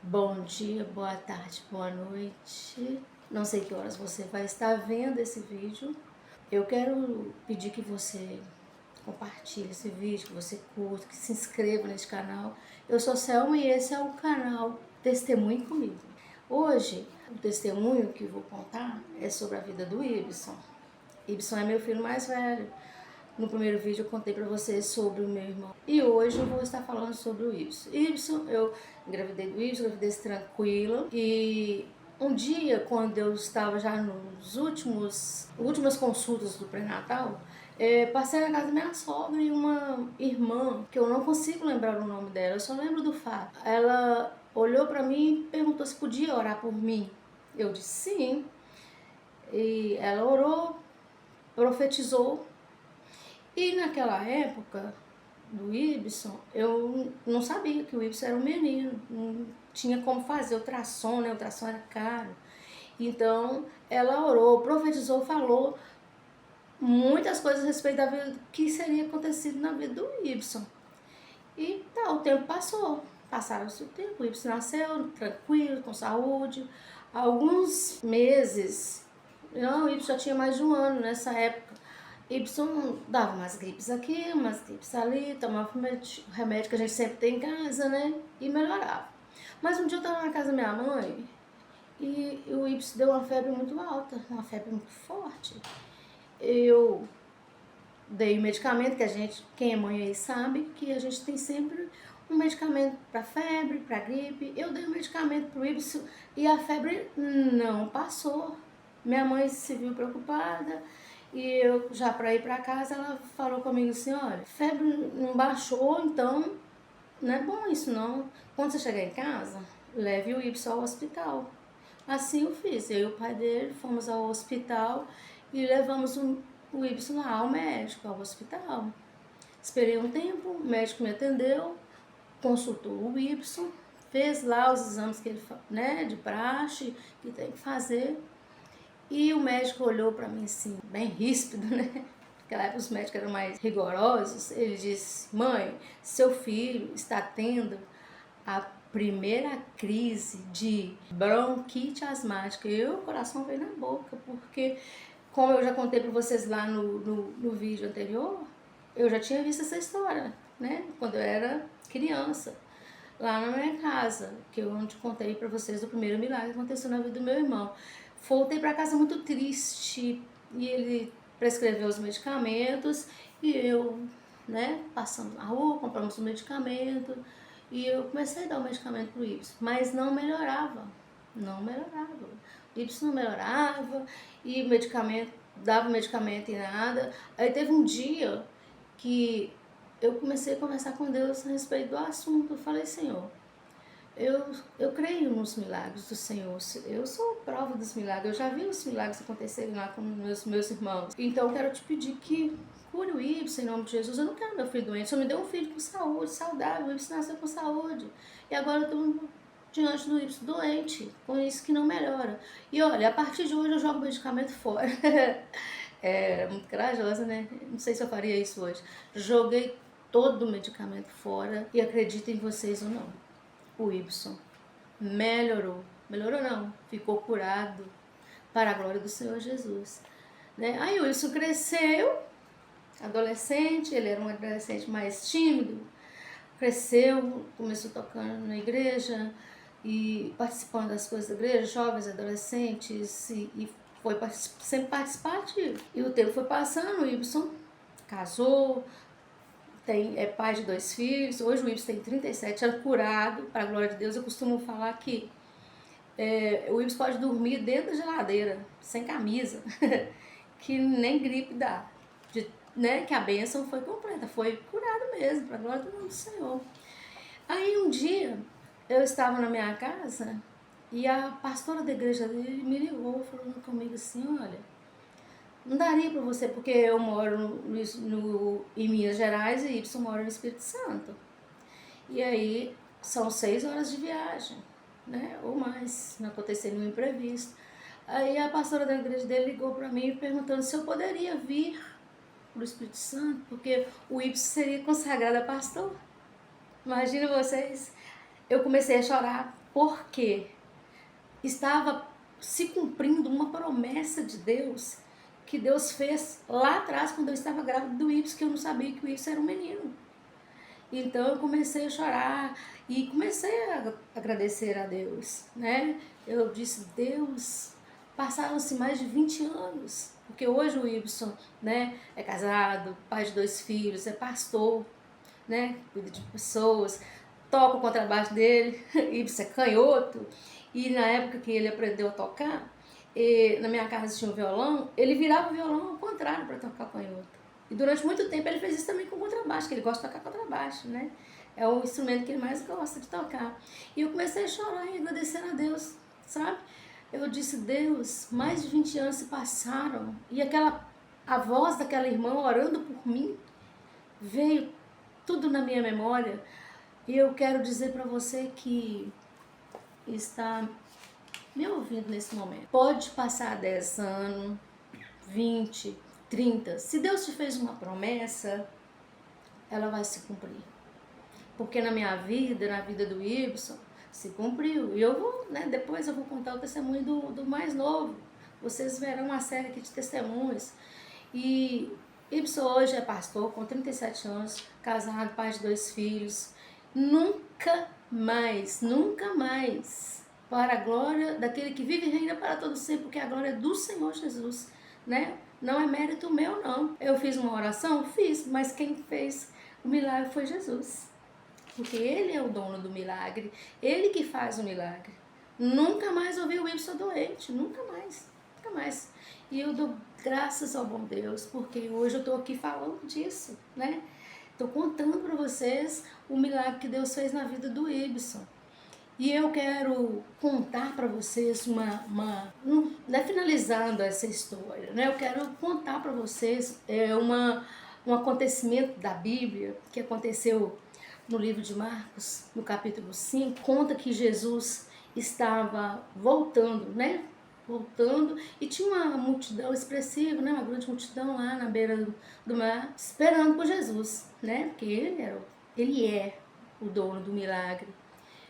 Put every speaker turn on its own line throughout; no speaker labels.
Bom dia, boa tarde, boa noite. Não sei que horas você vai estar vendo esse vídeo. Eu quero pedir que você compartilhe esse vídeo, que você curta, que se inscreva nesse canal. Eu sou Selma e esse é o canal Testemunhe Comigo. Hoje, o testemunho que eu vou contar é sobre a vida do Ibson. Ibson é meu filho mais velho. No primeiro vídeo eu contei para vocês sobre o meu irmão. E hoje eu vou estar falando sobre o Ibson. Ibson, eu engravidei do Ibson, gravidez tranquila. E um dia, quando eu estava já nos últimas consultas do pré-natal, passei na casa da minha sogra e uma irmã, que eu não consigo lembrar o nome dela, eu só lembro do fato. Ela olhou para mim e perguntou se podia orar por mim. Eu disse sim. E ela orou, profetizou. E naquela época do Ibson, eu não sabia que o Ibson era um menino, não tinha como fazer ultrassom, né? O ultrassom era caro. Então ela orou, profetizou, falou muitas coisas a respeito da vida que seria acontecido na vida do Ibson. E tá, o tempo passou, passaram-se o tempo, o Ibson nasceu tranquilo, com saúde. Alguns meses, não, o Ibson já tinha mais de um ano nessa época. Ibson dava umas gripes aqui, umas gripes ali, tomava remédio que a gente sempre tem em casa, né? E melhorava. Mas um dia eu estava na casa da minha mãe e o Ibson deu uma febre muito alta, uma febre muito forte. Eu dei o medicamento que a gente, quem é mãe aí sabe, que a gente tem sempre um medicamento para febre, para gripe. Eu dei o medicamento pro Ibson e a febre não passou. Minha mãe se viu preocupada e eu já para ir para casa ela falou comigo assim, olha, febre não baixou, então não é bom isso não. Quando você chegar em casa, leve o Ibson ao hospital. Assim eu fiz, eu e o pai dele fomos ao hospital e levamos o Ibson lá ao médico, ao hospital. Esperei um tempo, o médico me atendeu, consultou o Ibson, fez lá os exames que ele, né, de praxe, que tem que fazer. E o médico olhou para mim assim, bem ríspido, né? Naquela época os médicos eram mais rigorosos. Ele disse, mãe, seu filho está tendo a primeira crise de bronquite asmática. E o coração veio na boca, porque, como eu já contei para vocês lá no vídeo anterior, eu já tinha visto essa história, né? Quando eu era criança, lá na minha casa, que eu onde contei para vocês do primeiro milagre que aconteceu na vida do meu irmão. Voltei para casa muito triste e ele prescreveu os medicamentos e eu, né, passando na rua, compramos o medicamento e eu comecei a dar o medicamento pro Ibsen, mas não melhorava, não melhorava. O Ibsen não melhorava e o medicamento, dava o medicamento e nada. Aí teve um dia que eu comecei a conversar com Deus a respeito do assunto. Eu falei, Senhor, eu creio nos milagres do Senhor, eu sou prova dos milagres, eu já vi os milagres acontecerem lá com meus irmãos. Então eu quero te pedir que cure o Ibsen em nome de Jesus. Eu não quero meu filho doente, só me deu um filho com saúde, saudável. O Ibsen nasceu com saúde. E agora eu estou diante do Ibsen doente, com isso que não melhora. E olha, a partir de hoje eu jogo o medicamento fora. É muito corajosa, né? Não sei se eu faria isso hoje. Joguei todo o medicamento fora e acredito em vocês ou não. O Ibsen melhorou. Melhorou não, ficou curado para a glória do Senhor Jesus. Né? Aí o Ibsen cresceu, adolescente, ele era um adolescente mais tímido, cresceu, começou tocando na igreja e participando das coisas da igreja, jovens, adolescentes, e foi sempre participativo. E o tempo foi passando, o Ibsen casou, é pai de 2 filhos, hoje o Ibsen tem 37 anos, curado, para a glória de Deus. Eu costumo falar que o Ibsen pode dormir dentro da geladeira, sem camisa, que nem gripe dá, né? Que a bênção foi completa, foi curado mesmo, para a glória do Senhor. Aí um dia eu estava na minha casa e a pastora da igreja dele me ligou falando comigo assim, olha, não daria para você, porque eu moro em Minas Gerais e Ibsen mora no Espírito Santo. E aí são 6 horas de viagem, né? Ou mais, não aconteceu nenhum imprevisto. Aí a pastora da igreja dele ligou para mim perguntando se eu poderia vir para o Espírito Santo, porque o Ibsen seria consagrado a pastor. Imagina vocês, eu comecei a chorar, porque estava se cumprindo uma promessa de Deus, que Deus fez lá atrás, quando eu estava grávida do Ibs, que eu não sabia que o Ibs era um menino. Então eu comecei a chorar e comecei a agradecer a Deus, né? Eu disse, Deus, passaram-se mais de 20 anos, porque hoje o Ibson, né, é casado, pai de 2 filhos, é pastor, né, cuida de pessoas, toca o contrabaixo dele, Ibson é canhoto, e na época que ele aprendeu a tocar, na minha casa tinha um violão, ele virava o violão ao contrário para tocar canhoto. E durante muito tempo ele fez isso também com contrabaixo, que ele gosta de tocar contrabaixo, né? É o instrumento que ele mais gosta de tocar. E eu comecei a chorar e agradecer a Deus, sabe? Eu disse, Deus, mais de 20 anos se passaram e a voz daquela irmã orando por mim veio tudo na minha memória. E eu quero dizer para você que está me ouvindo nesse momento. Pode passar 10 anos, 20, 30. Se Deus te fez uma promessa, ela vai se cumprir. Porque na minha vida, na vida do Ibson, se cumpriu. E eu vou, né, depois eu vou contar o testemunho do mais novo. Vocês verão uma série aqui de testemunhos. E Ibson hoje é pastor, com 37 anos, casado, pai de 2 filhos. Nunca mais, para a glória daquele que vive e reina para todo sempre, porque a glória é do Senhor Jesus, né? Não é mérito meu, não. Eu fiz uma oração? Fiz, mas quem fez o milagre foi Jesus. Porque Ele é o dono do milagre, Ele que faz o milagre. Nunca mais ouvi o Ibson doente, nunca mais. E eu dou graças ao bom Deus, porque hoje eu estou aqui falando disso, né? Estou contando para vocês o milagre que Deus fez na vida do Ibson. E eu quero contar para vocês não é finalizando essa história, né? Eu quero contar para vocês um acontecimento da Bíblia que aconteceu no livro de Marcos, no capítulo 5, conta que Jesus estava voltando, né? Voltando, e tinha uma multidão expressiva, né? Uma grande multidão lá na beira do mar, esperando por Jesus, né? Porque ele é o dono do milagre.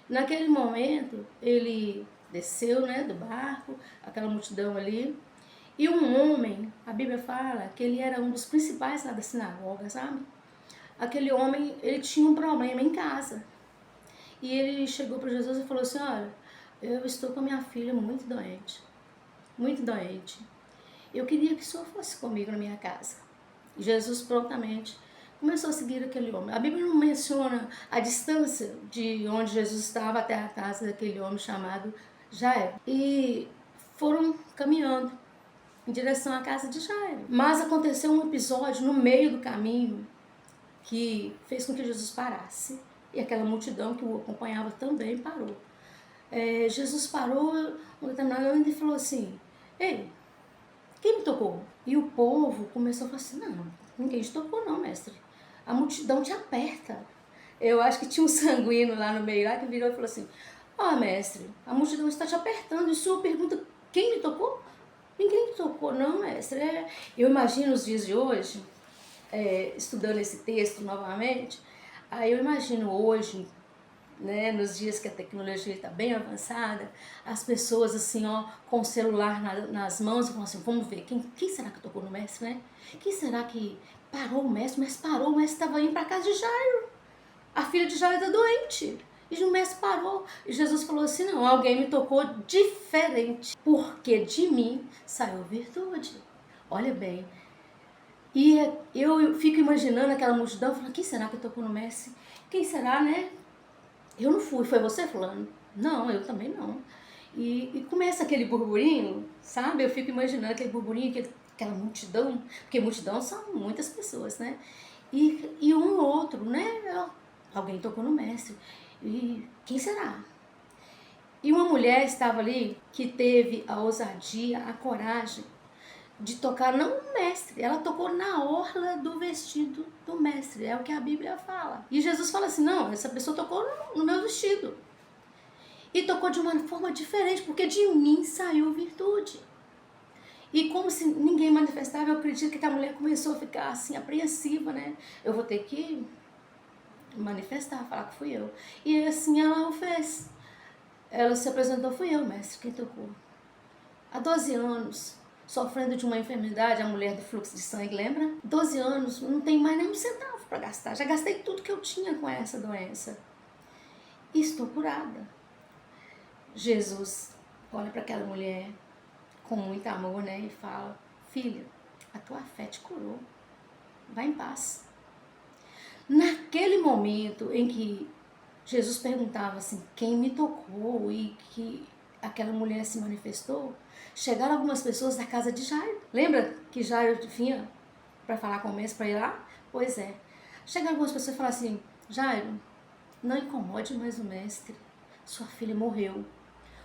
Naquele momento, ele desceu, né, do barco, aquela multidão ali, e um homem, a Bíblia fala que ele era um dos principais lá da sinagoga, sabe? Aquele homem, ele tinha um problema em casa. E ele chegou para Jesus e falou assim, olha, eu estou com a minha filha muito doente. Eu queria que o senhor fosse comigo na minha casa. E Jesus prontamente começou a seguir aquele homem. A Bíblia não menciona a distância de onde Jesus estava até a casa daquele homem chamado Jairo. E foram caminhando em direção à casa de Jairo. Mas aconteceu um episódio no meio do caminho que fez com que Jesus parasse. E aquela multidão que o acompanhava também parou. Jesus parou um determinado momento e falou assim, ei, quem me tocou? E o povo começou a falar assim, não, ninguém te tocou não, mestre. A multidão te aperta. Eu acho que tinha um sanguíneo lá no meio, lá que virou e falou assim, mestre, a multidão está te apertando. E o senhor pergunta, quem me tocou? Ninguém me tocou não, mestre. Eu imagino os dias de hoje, estudando esse texto novamente, aí eu imagino hoje, né, nos dias que a tecnologia está bem avançada, as pessoas assim, ó, com o celular nas mãos, falam assim, vamos ver, quem será que tocou no mestre, né? Quem será que parou o mestre? O mestre parou, o mestre estava indo para casa de Jairo. A filha de Jairo está doente. E o mestre parou. E Jesus falou assim, não, alguém me tocou diferente, porque de mim saiu virtude. Olha bem. E eu fico imaginando aquela multidão, falando, quem será que tocou no mestre? Quem será, né? Eu não fui, foi você fulano? Não, eu também não. E começa aquele burburinho, sabe? Eu fico imaginando aquele burburinho, aquela multidão, porque multidão são muitas pessoas, né? E um ou outro, né? Alguém tocou no mestre. E quem será? E uma mulher estava ali que teve a ousadia, a coragem de tocar, não no mestre, ela tocou na orla do vestido do mestre, é o que a Bíblia fala. E Jesus fala assim, não, essa pessoa tocou no meu vestido. E tocou de uma forma diferente, porque de mim saiu virtude. E como se ninguém manifestava, eu acredito que a mulher começou a ficar assim, apreensiva, né? Eu vou ter que manifestar, falar que fui eu. E assim ela o fez. Ela se apresentou, fui eu, mestre, quem tocou. Há 12 anos, sofrendo de uma enfermidade, a mulher do fluxo de sangue, lembra? 12 anos, não tem mais nem um centavo para gastar. Já gastei tudo que eu tinha com essa doença. E estou curada. Jesus olha para aquela mulher com muito amor, né? E fala, filha, a tua fé te curou. Vai em paz. Naquele momento em que Jesus perguntava assim, quem me tocou, e que aquela mulher se manifestou, chegaram algumas pessoas da casa de Jairo. Lembra que Jairo vinha para falar com o mestre, para ir lá? Pois é. Chegaram algumas pessoas e falaram assim, Jairo, não incomode mais o mestre, sua filha morreu.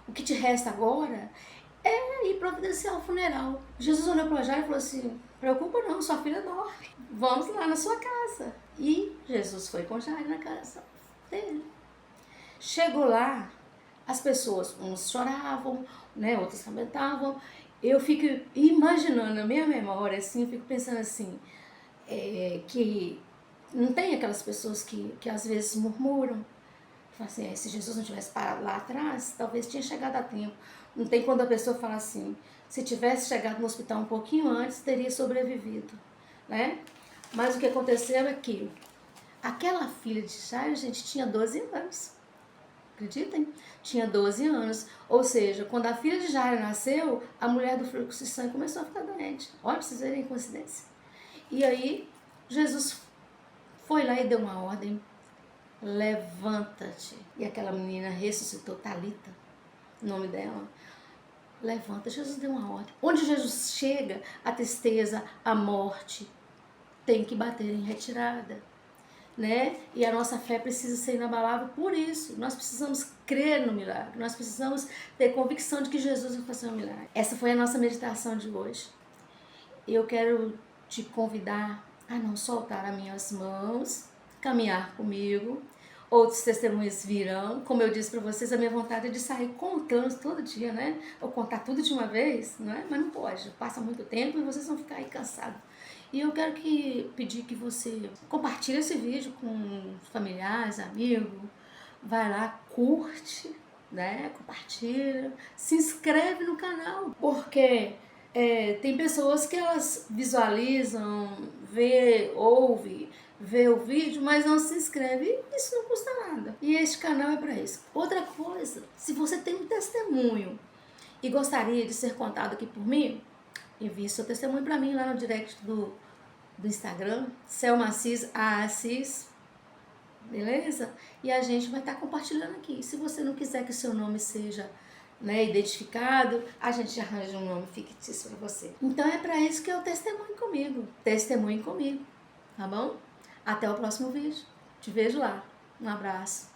O que te resta agora é ir providenciar o funeral. Jesus olhou para Jairo e falou assim, preocupa não, sua filha dorme, vamos lá na sua casa. E Jesus foi com Jairo na casa dele. Chegou lá, as pessoas, uns choravam, né, outros lamentavam. Eu fico imaginando na minha memória, assim, fico pensando assim, que não tem aquelas pessoas que às vezes murmuram, falam assim, se Jesus não tivesse parado lá atrás, talvez tinha chegado a tempo. Não tem quando a pessoa fala assim, se tivesse chegado no hospital um pouquinho antes, teria sobrevivido, né? Mas o que aconteceu é que aquela filha de Jairo, gente, tinha 12 anos. Acreditem? Tinha 12 anos. Ou seja, quando a filha de Jairo nasceu, a mulher do fluxo de sangue começou a ficar doente. Olha pra vocês verem a coincidência. E aí, Jesus foi lá e deu uma ordem. Levanta-te. E aquela menina ressuscitou, Talita, o nome dela. Levanta. Jesus deu uma ordem. Onde Jesus chega, a tristeza, a morte, tem que bater em retirada. Né? E a nossa fé precisa ser inabalável por isso. Nós precisamos crer no milagre. Nós precisamos ter convicção de que Jesus vai fazer um milagre. Essa foi a nossa meditação de hoje. Eu quero te convidar a não soltar as minhas mãos, caminhar comigo. Outros testemunhos virão. Como eu disse para vocês, a minha vontade é de sair contando todo dia, né? Ou contar tudo de uma vez, não é? Mas não pode. Passa muito tempo e vocês vão ficar aí cansados. E eu quero pedir que você compartilhe esse vídeo com familiares, amigos. Vai lá, curte, né? Compartilha. Se inscreve no canal. Porque tem pessoas que elas visualizam, vê o vídeo, mas não se inscreve. E isso não custa nada. E este canal é para isso. Outra coisa, se você tem um testemunho e gostaria de ser contado aqui por mim, envie seu testemunho para mim lá no direct do Instagram, Selma Assis, beleza? E a gente vai estar compartilhando aqui. Se você não quiser que o seu nome seja, né, identificado, a gente arranja um nome fictício para você. Então é para isso que é o testemunho comigo. Testemunho comigo, tá bom? Até o próximo vídeo. Te vejo lá. Um abraço.